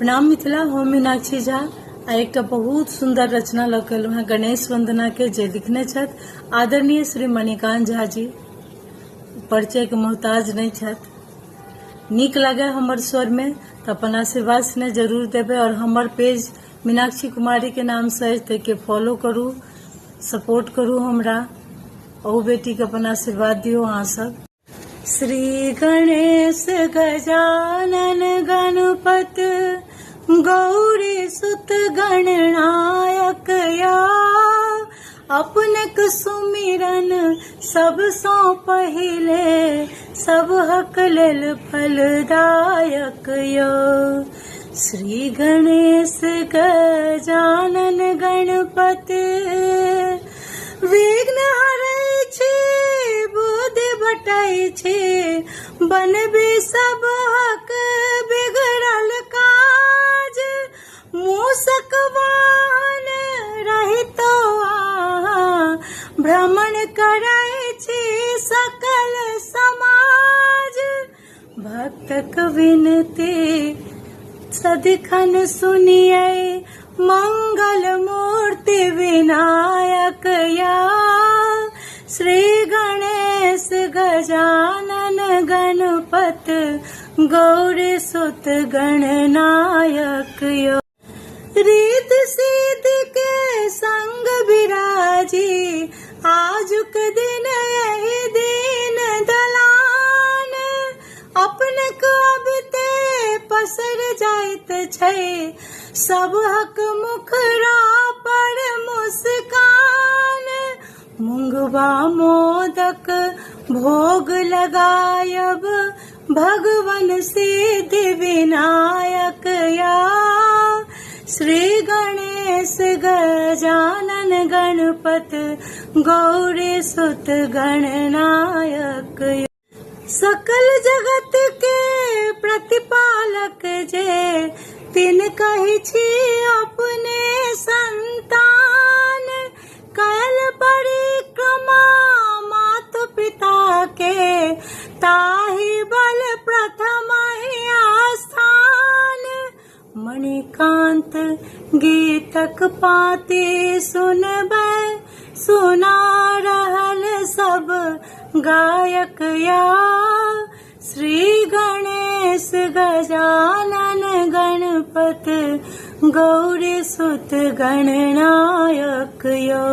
प्रणाम मिथिला, हम मीनाक्षी झा आ एक बहुत सुंदर रचना लऽ के एलहुँ हैं गणेश वंदना के, जे लिखने छथि आदरणीय श्री मणिकांत झा जी। परिचय के मोहताज नहीं छथि। नीक लगे हमर स्वर में तो अपन आशीर्वाद स्नेह जरूर देवे और हमर पेज मीनाक्षी कुमारी के नाम से के फॉलो करू, सपोर्ट करू हमरा, और बेटी के अपन आशीर्वाद दियो अहाँ सब। श्री गणेश गजानन गणपत गौरी सुत गणनायक या, अपनक सुमिरन सब सौ पहिले सब हक लेल फलदायक यो। श्री गणेश गजानन गणपत विघ्न हरै छै, बुद्धि बटाई छै, बनबे सब हक बिगड़ल काज, मूसक वाहन रहितो भ्रमण करै छै सकल समाज। भक्तक विनती सदिखन सुनिए, मंगल मूर्ति विनायक या। श्री गणेश गजानन गणपत गौरी सुत गणनायक यो। रीत सिद्धि के संग विराजी, आजुक दिन यही दिन दलान, अपने कबिते पसर जाइत छै, सब हक मुखरा पर मुस्कान। मुंगवा मोदक भोग लगायब, भगवन सिद्धि विनायक या। श्री गणेश गजानन गणपत गौरी सुत गणनायक या। सकल जगत के प्रतिपालक जे, तिन कहि छी अपने संतान, कैल परिक्रमा मात पिता के, ताहि बल प्रथम ही आस्थान। मणिकांत गीतक पाती सुनबै, सुना रहल सब गायक या। श्री गणेश गजानन गणपत गौरी सुत गणनायक यो।